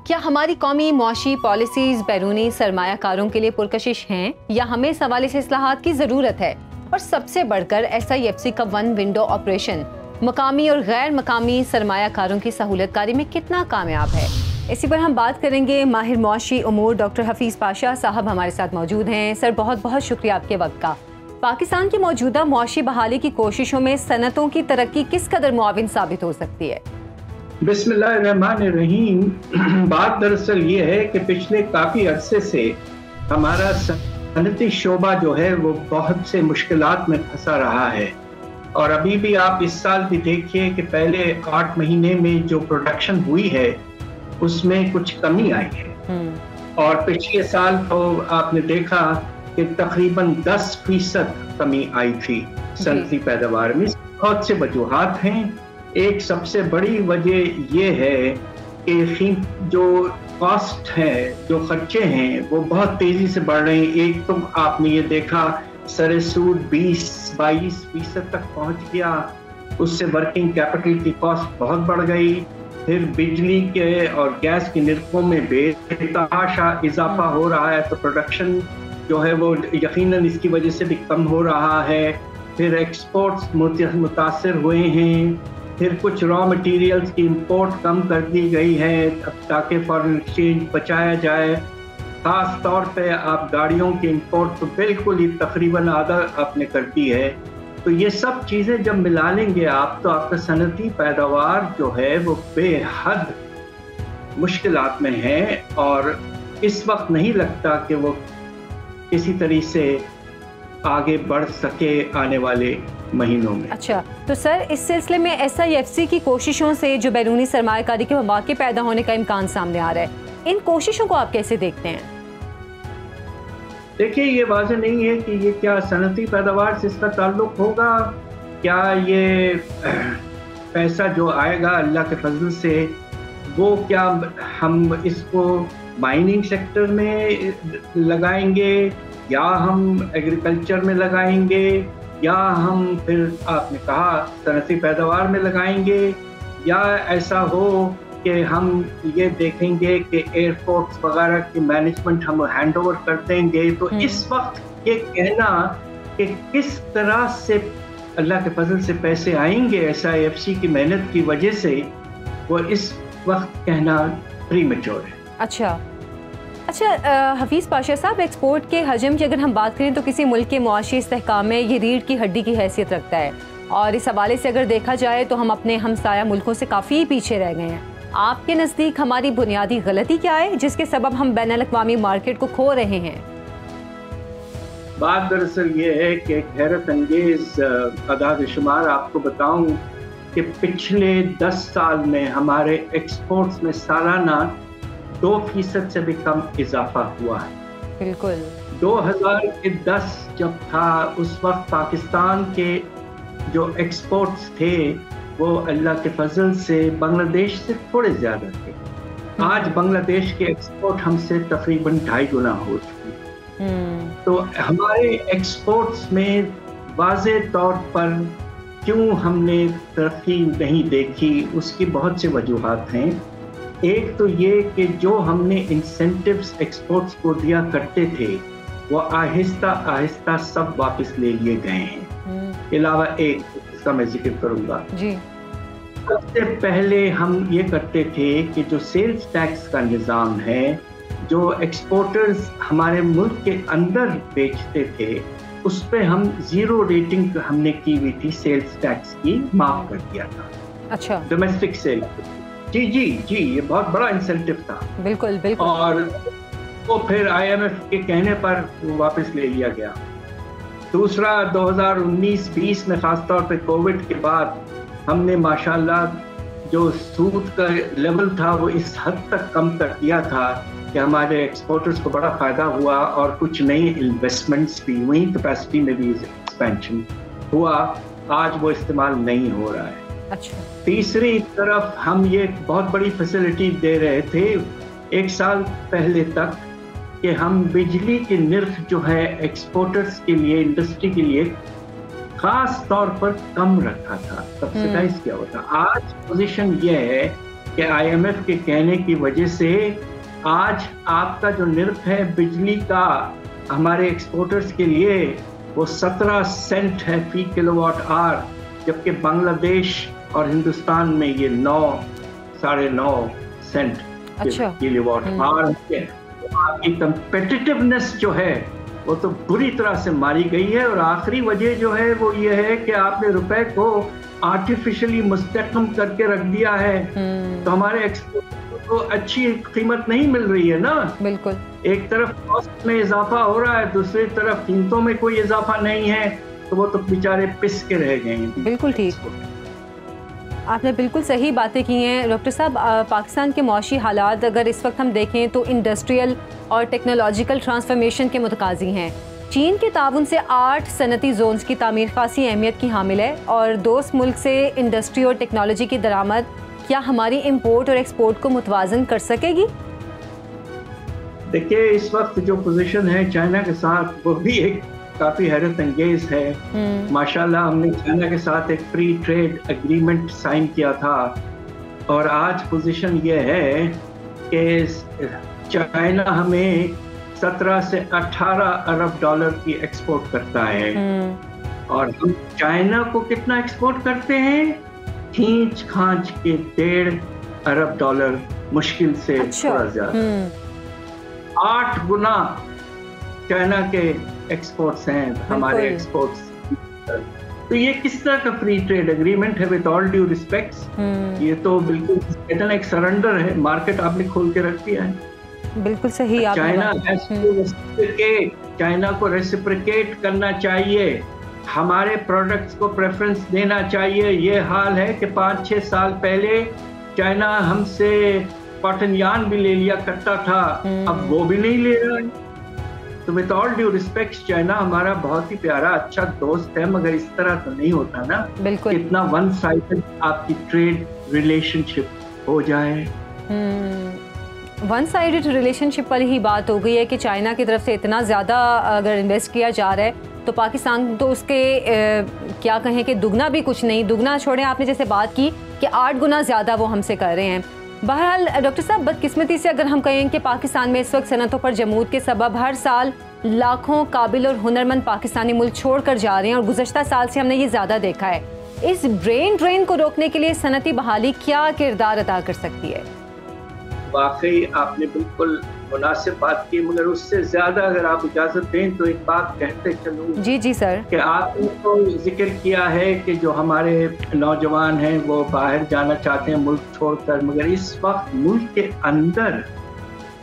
क्या हमारी कौमी मुआशी पॉलिसीज़ बैरूनी सरमायाकारों के लिए पुरकशिश हैं या हमें सवाल से इस्लाहात की ज़रूरत है? और सबसे बढ़कर SIFC का वन विंडो ऑपरेशन मकामी और गैर मकामी सरमायाकारों की सहूलतकारी में कितना कामयाब है? इसी पर हम बात करेंगे। माहिर मुआशी उमूर डॉक्टर हफीज़ पाशा साहब हमारे साथ मौजूद हैं। सर, बहुत बहुत शुक्रिया आपके वक्त का। पाकिस्तान की मौजूदा मुआशी बहाली की कोशिशों में सनतों की तरक्की किस कदर मुआविन साबित हो सकती है? बिस्मिल्लाहिर्रहमानिर्रहीम। बात दरअसल ये है कि पिछले काफ़ी अरसे से हमारा सनती शोबा जो है वो बहुत से मुश्किलात में फंसा रहा है। और अभी भी आप इस साल भी देखिए कि पहले 8 महीने में जो प्रोडक्शन हुई है उसमें कुछ कमी आई है। और पिछले साल तो आपने देखा कि तकरीबन 10% कमी आई थी सनती पैदावार में। बहुत से वजूहात हैं। एक सबसे बड़ी वजह ये है कि जो कॉस्ट है, जो खर्चे हैं, वो बहुत तेजी से बढ़ रहे हैं। एक तो आपने ये देखा सरे सूद 20-22% तक पहुंच गया, उससे वर्किंग कैपिटल की कॉस्ट बहुत बढ़ गई। फिर बिजली के और गैस के निर्खों में बेतहाशा इजाफा हो रहा है, तो प्रोडक्शन जो है वो यकीनन इसकी वजह से भी कम हो रहा है। फिर एक्सपोर्ट्स मुतासर हुए हैं। फिर कुछ रॉ मटेरियल्स की इंपोर्ट कम कर दी गई है ताकि फॉरेन एक्सचेंज बचाया जाए। ख़ास तौर पे आप गाड़ियों की इंपोर्ट तो बिल्कुल ही तकरीबन आधा आपने कर दी है। तो ये सब चीज़ें जब मिला लेंगे आप, तो आपका सनती पैदावार जो है वो बेहद मुश्किलात में है और इस वक्त नहीं लगता कि वो किसी तरीके से आगे बढ़ सके आने वाले महीनों में। अच्छा, तो सर इस सिलसिले में SIFC की कोशिशों से जो बैरूनी सरमायाकारी के मौके पैदा होने का इम्कान सामने आ रहा है, इन कोशिशों को आप कैसे देखते हैं? देखिए, ये वाज़ेह नहीं है कि ये क्या सनती पैदावार से इसका ताल्लुक होगा। क्या ये पैसा जो आएगा अल्लाह के फजल से, वो क्या हम इसको माइनिंग सेक्टर में लगाएंगे या हम एग्रीकल्चर में लगाएंगे या हम फिर आपने कहा सनती पैदावार में लगाएंगे, या ऐसा हो कि हम ये देखेंगे कि एयरपोर्ट्स वगैरह की मैनेजमेंट हम हैंड ओवर कर देंगे। तो इस वक्त ये कहना कि किस तरह से अल्लाह के फजल से पैसे आएंगे SIFC की मेहनत की वजह से, वो इस वक्त कहना प्रीमेच्योर है। अच्छा, हफीज़ पाशा साहब, एक्सपोर्ट के हजम की अगर हम बात करें तो किसी मुल्क के मुआशी इस्तेहकाम में ये रीढ़ की हड्डी की हैसियत रखता है और इस हवाले से अगर देखा जाए तो हम अपने हमसाया मुल्कों से काफ़ी पीछे रह गए हैं। आपके नज़दीक हमारी बुनियादी गलती क्या है जिसके सबब हम बैनुल-अक़वामी मार्केट को खो रहे हैं? बात दरअसल ये है कि एक हैरत अंगेज अदाद शुमार आपको बताऊं कि पिछले 10 साल में हमारे एक्सपोर्ट्स में सालाना 2% से भी कम इजाफा हुआ है। बिल्कुल 2010 जब था उस वक्त पाकिस्तान के जो एक्सपोर्ट्स थे वो अल्लाह के फजल से बांग्लादेश से थोड़े ज़्यादा थे। आज बांग्लादेश के एक्सपोर्ट हमसे तकरीबन 2.5 गुना हो चुके हैं। तो हमारे एक्सपोर्ट्स में वाज़े तौर पर क्यों हमने तरक्की नहीं देखी, उसकी बहुत से वजूहात हैं। एक तो ये कि जो हमने इंसेंटिव्स एक्सपोर्ट्स को दिया करते थे वो आहिस्ता आहिस्ता सब वापस ले लिए गए हैं। अलावा एक इसका मैं जिक्र करूंगा जी। सबसे पहले हम ये करते थे कि जो सेल्स टैक्स का निज़ाम है, जो एक्सपोर्टर्स हमारे मुल्क के अंदर बेचते थे उस पे हम 0 रेटिंग हमने की हुई थी, सेल्स टैक्स की माफ कर दिया था। अच्छा, डोमेस्टिक सेल जी जी जी, ये बहुत बड़ा इंसेंटिव था। बिल्कुल बिल्कुल। और वो फिर IMF के कहने पर वापस ले लिया गया। दूसरा 2019-20 में खासतौर पे कोविड के बाद हमने माशाल्लाह जो सूद का लेवल था वो इस हद तक कम कर दिया था कि हमारे एक्सपोर्टर्स को बड़ा फायदा हुआ और कुछ नई इन्वेस्टमेंट्स भी हुई, कैपेसिटी में भी एक्सपेंशन हुआ। आज वो इस्तेमाल नहीं हो रहा है। अच्छा। तीसरी तरफ हम ये बहुत बड़ी फैसिलिटी दे रहे थे 1 साल पहले तक कि हम बिजली के निर्ख जो है एक्सपोर्टर्स के लिए, इंडस्ट्री के लिए खास तौर पर कम रखा था, सब्सिडाइज किया होता। आज पोजीशन ये है कि IMF के कहने की वजह से आज आपका जो निर्ख है बिजली का हमारे एक्सपोर्टर्स के लिए वो 17 सेंट है फी किलोवाट आवर, जबकि बांग्लादेश और हिंदुस्तान में ये 9-9.5 सेंट किलोवाट आवर है। आपकी कंपेटिटिवनेस जो है वो तो बुरी तरह से मारी गई है। और आखिरी वजह जो है वो ये है कि आपने रुपए को आर्टिफिशियली मुस्तकम करके रख दिया है, तो हमारे एक्सपोर्ट को अच्छी कीमत नहीं मिल रही है ना। बिल्कुल, एक तरफ कॉस्ट में इजाफा हो रहा है, दूसरी तरफ कीमतों में कोई इजाफा नहीं है, तो वो तो बेचारे पिस के रह गए हैं। बिल्कुल ठीक, आपने बिल्कुल सही बातें की हैं डॉक्टर साहब। पाकिस्तान के मौशी हालात अगर इस वक्त हम देखें तो इंडस्ट्रियल और टेक्नोलॉजिकल ट्रांसफॉर्मेशन के मुतकाज़ी हैं। चीन के ताउन से 8 सनती जोन्स की तामीर खासी अहमियत की हामिल है और दोस्त मुल्क से इंडस्ट्री और टेक्नोलॉजी की दरामद क्या हमारी इंपोर्ट और एक्सपोर्ट को मुतवाजन कर सकेगी? देखिए, इस वक्त जो पोजीशन है चाइना के साथ वो भी एक काफी हैरत अंगेज है। माशाल्लाह हमने चाइना के साथ एक फ्री ट्रेड एग्रीमेंट साइन किया था और आज पोजीशन ये है कि चाइना हमें 17 से 18 अरब डॉलर की एक्सपोर्ट करता है और हम चाइना को कितना एक्सपोर्ट करते हैं? खींच खांच के 1.5 अरब डॉलर, मुश्किल से थोड़ा ज्यादा। 8 गुना चाइना के एक्सपोर्ट्स हैं हमारे एक्सपोर्ट्स। तो ये किस तरह का फ्री ट्रेड एग्रीमेंट है? विद ऑल ड्यू रिस्पेक्ट्स, ये तो बिल्कुल एक सरेंडर है। मार्केट आपने खोल के रख दिया है। बिल्कुल सही। चाइना को रेसिप्रोकेट करना चाहिए, हमारे प्रोडक्ट्स को प्रेफरेंस देना चाहिए। ये हाल है कि 5-6 साल पहले चाइना हमसे कॉटन यार्न भी ले लिया करता था, अब वो भी नहीं ले रहा है। तो with all due respect, China हमारा बहुत ही प्यारा अच्छा दोस्त है, मगर इस तरह तो नहीं होता ना। बिल्कुल, इतना वन साइडेड आपकी ट्रेड रिलेशनशिप हो जाए। वन साइडेड रिलेशनशिप वाली ही बात हो गई है कि चाइना की तरफ से इतना ज़्यादा अगर इन्वेस्ट किया जा रहा है तो पाकिस्तान तो उसके क्या कहें कि दुगना भी कुछ नहीं, दुगना छोड़ें, आपने जैसे बात की कि 8 गुना ज़्यादा वो हमसे कर रहे हैं। बहरहाल डॉक्टर साहब, बदकिस्मती से अगर हम कहें कि पाकिस्तान में इस वक्त सनतों पर जमूद के सबब हर साल लाखों काबिल और हुनरमंद पाकिस्तानी मुल्क छोड़ कर जा रहे हैं और गुज़श्ता साल से हमने ये ज़्यादा देखा है। इस ब्रेन ड्रेन को रोकने के लिए सनती बहाली क्या किरदार अदा कर सकती है? वाकई आपने बिल्कुल मुनासिब बात की, मगर उससे ज़्यादा अगर आप इजाज़त दें तो एक बात कहते चलूँ। जी जी सर। कि आपने तो जिक्र किया है कि जो हमारे नौजवान हैं वो बाहर जाना चाहते हैं मुल्क छोड़कर, मगर इस वक्त मुल्क के अंदर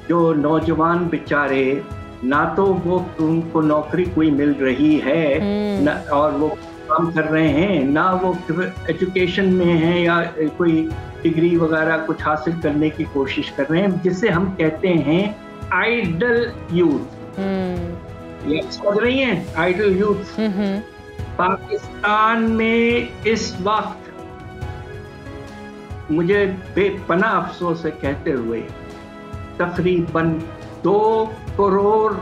जो नौजवान बेचारे, ना तो वो उनको नौकरी कोई मिल रही है ना, और वो काम कर रहे हैं, ना वो एजुकेशन में हैं या कोई डिग्री वगैरह कुछ हासिल करने की कोशिश कर रहे हैं, जिसे हम कहते हैं आइडल यूथ। ये समझ रही हैं, आइडल यूथ। पाकिस्तान में इस वक्त मुझे बेपनाह अफसोस है कहते हुए तकरीबन 2 करोड़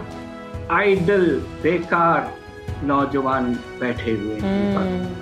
आइडल बेकार नौजवान बैठे हुए हैं।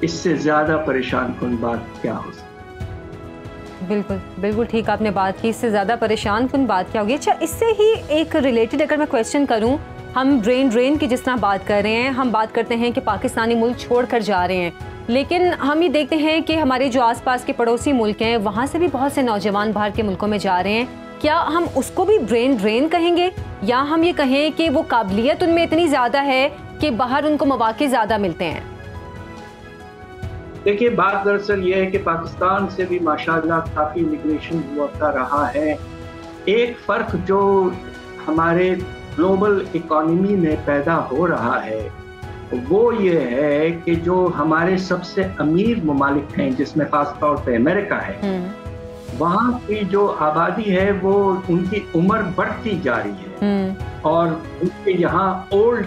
इससे ज्यादा परेशान कुन बात क्या हो सकती? बिल्कुल बिल्कुल ठीक आपने बात की, इससे ज़्यादा परेशान कुन बात क्या होगी। अच्छा, इससे ही एक रिलेटेड अगर मैं क्वेश्चन करूं, हम ब्रेन ड्रेन की जिस तरह बात कर रहे हैं, हम बात करते हैं कि पाकिस्तानी मुल्क छोड़ कर जा रहे हैं, लेकिन हम ये देखते हैं कि हमारे जो आसपास के पड़ोसी मुल्क हैं वहाँ से भी बहुत से नौजवान बाहर के मुल्कों में जा रहे हैं। क्या हम उसको भी ब्रेन ड्रेन कहेंगे, या हम ये कहें कि वो काबिलियत उनमें इतनी ज़्यादा है कि बाहर उनको मौके ज़्यादा मिलते हैं? देखिए, बात दरअसल ये है कि पाकिस्तान से भी माशाअल्लाह काफ़ी इमिग्रेशन हुआ रहा है। एक फ़र्क जो हमारे ग्लोबल इकॉनमी में पैदा हो रहा है वो ये है कि जो हमारे सबसे अमीर ममालिक हैं, जिसमें ख़ास तौर पे अमेरिका है, वहाँ की जो आबादी है वो उनकी उम्र बढ़ती जा रही है और उनके यहाँ ओल्ड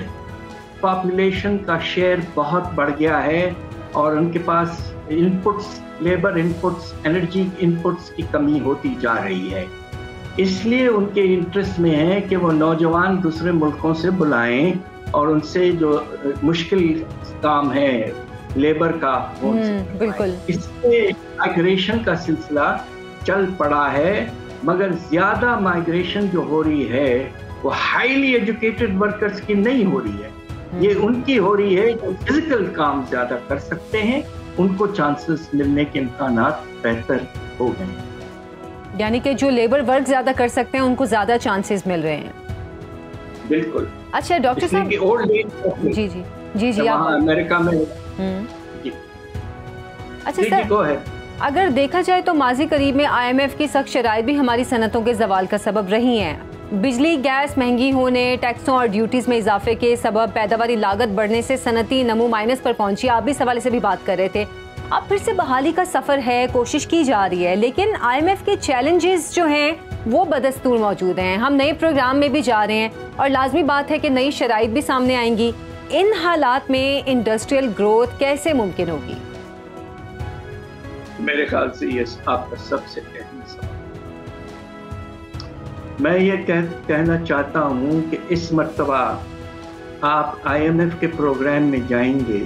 पॉपुलेशन का शेयर बहुत बढ़ गया है और उनके पास inputs, labour inputs, energy inputs की कमी होती जा रही है। इसलिए उनके इंटरेस्ट में है कि वो नौजवान दूसरे मुल्कों से बुलाएं और उनसे जो मुश्किल काम है लेबर का वो बिल्कुल। इससे माइग्रेशन का सिलसिला चल पड़ा है, मगर ज्यादा माइग्रेशन जो हो रही है वो हाईली एजुकेटेड वर्कर्स की नहीं हो रही है, ये उनकी हो रही है जो फिजिकल काम ज्यादा कर सकते हैं, उनको चांसेस मिलने के इम्कानात बेहतर हो गए। यानी कि जो लेबर वर्क ज्यादा कर सकते हैं उनको ज्यादा चांसेस मिल रहे हैं। बिल्कुल। अच्छा डॉक्टर साहब, ओल्ड एज जी जी जी जी आप अमेरिका में अच्छा सर, अगर देखा जाए तो माजी करीब में IMF की सख्त शराइत भी हमारी सनतों के जवाल का सबब रही हैं। बिजली गैस महंगी होने, टैक्सों और ड्यूटीज में इजाफे के सबब पैदावारी लागत बढ़ने से सनती नमू माइनस पर पहुंची। आप भी इस हवाले से भी बात कर रहे थे। अब फिर से बहाली का सफर है, कोशिश की जा रही है, लेकिन IMF के चैलेंजेस जो हैं वो बदस्तूर मौजूद हैं। हम नए प्रोग्राम में भी जा रहे हैं और लाजमी बात है कि नई शराइत भी सामने आएंगी। इन हालात में इंडस्ट्रियल ग्रोथ कैसे मुमकिन होगी? मेरे ख्याल से ये आपका सबसे अहम सवाल। मैं ये कहना चाहता हूँ कि इस मर्तबा आप IMF के प्रोग्राम में जाएंगे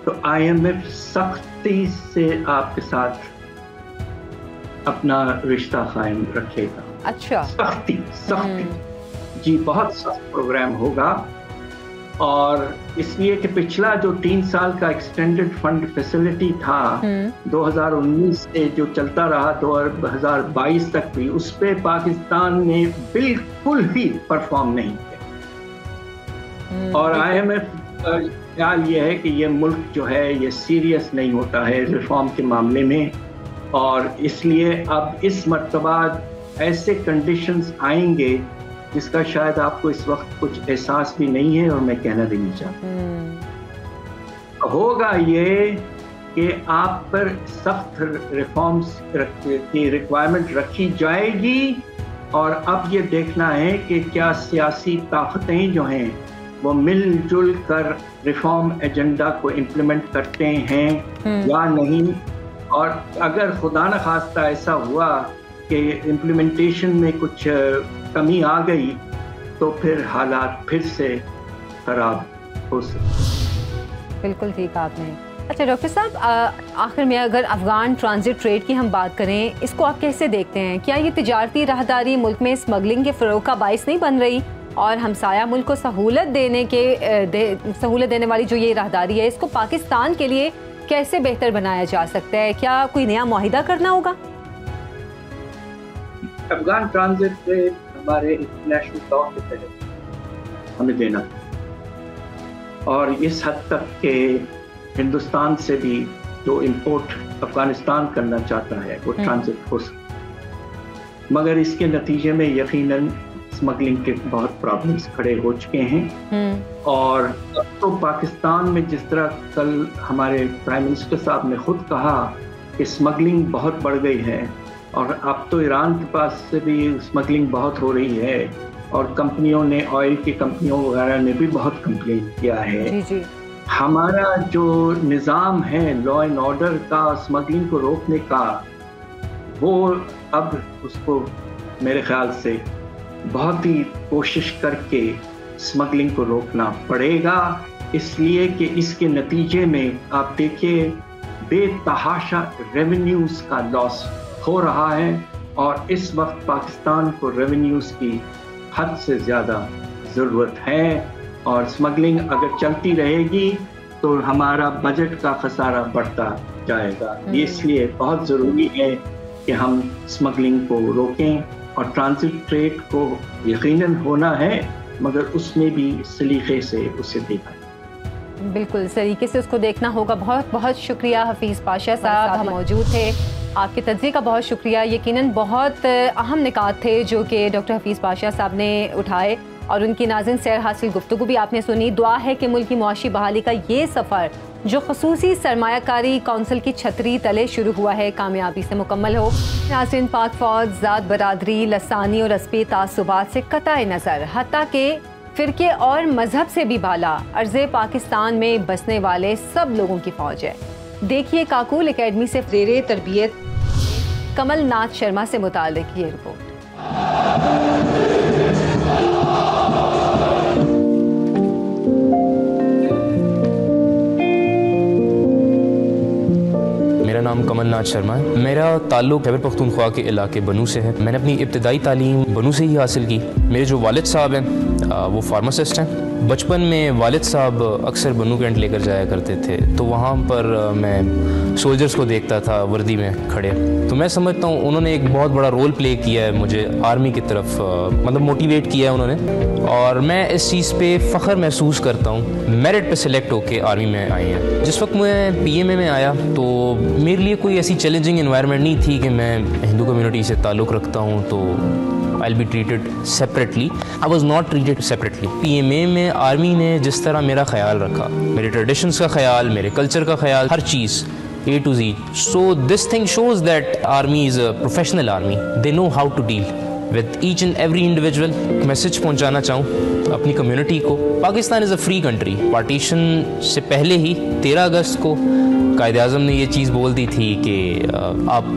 तो IMF सख्ती से आपके साथ अपना रिश्ता कायम रखेगा। अच्छा। सख्ती जी, बहुत सख्त प्रोग्राम होगा। और इसलिए कि पिछला जो 3 साल का एक्सटेंडेड फंड फैसिलिटी था 2019 से जो चलता रहा 2022 तक भी, उस पे पाकिस्तान ने बिल्कुल ही परफॉर्म नहीं किया। और IMF का ख्याल ये है कि ये मुल्क जो है ये सीरियस नहीं होता है रिफॉर्म के मामले में, और इसलिए अब इस मर्तबा ऐसे कंडीशंस आएंगे जिसका शायद आपको इस वक्त कुछ एहसास भी नहीं है और मैं कहना भी नहीं चाहता। होगा ये कि आप पर सख्त रिफॉर्म्स की रिक्वायरमेंट रखी जाएगी और अब ये देखना है कि क्या सियासी ताकतें जो हैं वो मिलजुल कर रिफॉर्म एजेंडा को इम्प्लीमेंट करते हैं या नहीं। और अगर खुदा न खास्ता ऐसा हुआ कि इम्प्लीमेंटेशन में कुछ कमी आ गई तो फिर हालात फिर से खराब हो सकते। बिल्कुल ठीक आपने। अच्छा डॉक्टर साहब, आखिर में अगर अफगान ट्रांजिट ट्रेड की हम बात करें, इसको आप कैसे देखते हैं? क्या ये तिजारती राहदारी मुल्क में स्मगलिंग के फ़रोग़ का बाइस नहीं बन रही? और हमसाया मुल्क को सहूलत देने वाली जो ये राहदारी है, इसको पाकिस्तान के लिए कैसे बेहतर बनाया जा सकता है? क्या कोई नया मुआहिदा करना होगा? अफगान ट्रांजिट रेट हमारे इंटरनेशनल लॉ के तहत हमें देना, और इस हद तक के हिंदुस्तान से भी जो इंपोर्ट अफगानिस्तान करना चाहता है वो ट्रांजिट हो सकता, मगर इसके नतीजे में यकीनन स्मगलिंग के बहुत प्रॉब्लम्स खड़े हो चुके हैं। और अब तो पाकिस्तान में जिस तरह कल हमारे प्राइम मिनिस्टर साहब ने खुद कहा कि स्मगलिंग बहुत बढ़ गई है, और अब तो ईरान के पास से भी स्मगलिंग बहुत हो रही है, और कंपनियों ने, ऑयल की कंपनियों वगैरह ने भी बहुत कंप्लेन किया है। जी। हमारा जो निज़ाम है लॉ एंड ऑर्डर का, स्मगलिंग को रोकने का, वो अब उसको मेरे ख्याल से बहुत ही कोशिश करके स्मगलिंग को रोकना पड़ेगा, इसलिए कि इसके नतीजे में आप देखिए बेतहाशा रेवेन्यूज का लॉस हो रहा है, और इस वक्त पाकिस्तान को रेवेन्यूज की हद से ज़्यादा ज़रूरत है, और स्मगलिंग अगर चलती रहेगी तो हमारा बजट का खसारा बढ़ता जाएगा। इसलिए बहुत ज़रूरी है कि हम स्मगलिंग को रोकें, और ट्रांजिट ट्रेड को यकीनन होना है, मगर उसमें भी सलीके से उसे देखा, बिल्कुल तरीके से उसको देखना होगा। बहुत बहुत शुक्रिया हफीज़ पाशा साहब, हम मौजूद थे। आपके तज्ज़िये का बहुत शुक्रिया। यकीनन बहुत अहम निकात थे जो कि डॉक्टर हफीज़ पाशा साहब ने उठाए, और उनकी नाज़िन सैर हासिल गुफ्तगू भी आपने सुनी। दुआ है कि मुल्क की मुआशी बहाली का ये सफ़र जो ख़ुसूसी सरमायाकारी कौंसिल की छतरी तले शुरू हुआ है, कामयाबी से मुकम्मल हो। नाज़रीन, पाक फ़ौज ज़ात बरादरी, लसानी और अस्बी तासुबात से क़ताए नज़र, हत्ता के फ़िरके और मज़हब से भी बाला, अर्ज़े पाकिस्तान में बसने वाले सब लोगों की फ़ौज है। देखिए काकुल एकेडमी से ज़ेरे तरबियत कमल नाथ शर्मा से मुताल्लिक़ ये रिपोर्ट। मेरा नाम कमल नाथ शर्मा है। मेरा ताल्लुक़ खैबर पख्तूनख्वा के इलाके बनू से है। मैंने अपनी इब्तदाई तालीम बनू से ही हासिल की। मेरे जो वालिद साहब हैं वो फार्मासिस्ट हैं। बचपन में वालिद साहब अक्सर बनू कैंट लेकर जाया करते थे, तो वहाँ पर मैं सोल्जर्स को देखता था वर्दी में खड़े, तो मैं समझता हूँ उन्होंने एक बहुत बड़ा रोल प्ले किया है मुझे आर्मी की तरफ, मतलब मोटिवेट किया है उन्होंने, और मैं इस चीज़ पे फ़ख्र महसूस करता हूँ। मेरिट पे सिलेक्ट होके आर्मी में आए हैं। जिस वक्त मैं PMA में आया तो मेरे लिए कोई ऐसी चैलेंजिंग इन्वायरमेंट नहीं थी कि मैं हिंदू कम्युनिटी से ताल्लुक़ रखता हूँ तो I'll be treated separately. I was not treated separately. PMA में आर्मी ने जिस तरह मेरा ख्याल रखा, मेरे ट्रेडिशंस का ख्याल, मेरे कल्चर का ख्याल, हर चीज़ A to Z. So this thing shows that army is a professional army. They know how to deal with each and every individual. Message पहुंचाना चाहूँ अपनी कम्युनिटी को, Pakistan is a free country. Partition से पहले ही 13 अगस्त को कायद आज़म ने ये चीज़ बोल दी थी कि आप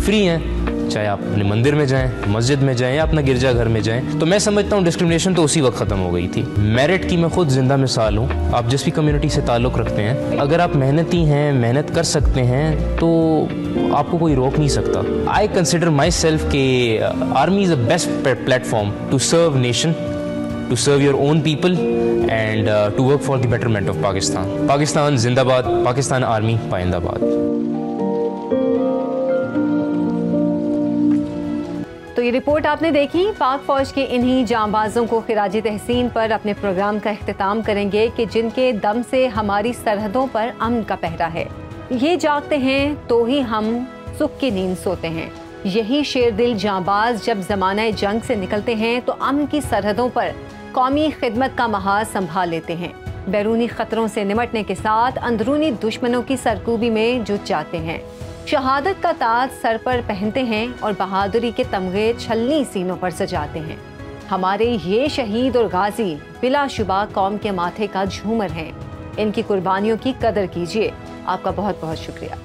फ्री हैं, चाहे आप अपने मंदिर में जाएं, मस्जिद में जाएं या अपना गिरजा घर में जाएं। तो मैं समझता हूँ डिस्क्रिमिनेशन तो उसी वक्त ख़त्म हो गई थी। मेरिट की मैं खुद जिंदा मिसाल हूँ। आप जिस भी कम्युनिटी से ताल्लुक़ रखते हैं, अगर आप मेहनती हैं, मेहनत कर सकते हैं, तो आपको कोई रोक नहीं सकता। आई कंसिडर माई सेल्फ के army is a best platform to serve nation, to serve your own people and to work for the betterment of Pakistan. Pakistan जिंदाबाद, पाकिस्तान आर्मी पाइंदाबाद। तो ये रिपोर्ट आपने देखी। पाक फौज के इन्हीं जांबाजों को खिराजी तहसीन पर अपने प्रोग्राम का इख्तिताम करेंगे कि जिनके दम से हमारी सरहदों पर अमन का पहरा है। ये जागते हैं तो ही हम सुख की नींद सोते हैं। यही शेरदिल जांबाज जब ज़माना जंग से निकलते हैं तो अमन की सरहदों पर कौमी खिदमत का महाज संभाल लेते हैं। बैरूनी ख़तरों से निमटने के साथ अंदरूनी दुश्मनों की सरकूबी में जुट जाते हैं। शहादत का ताज सर पर पहनते हैं और बहादुरी के तमगे छलनी सीनों पर सजाते हैं। हमारे ये शहीद और गाजी बिलाशुबा कौम के माथे का झूमर हैं। इनकी कुर्बानियों की कदर कीजिए। आपका बहुत बहुत शुक्रिया।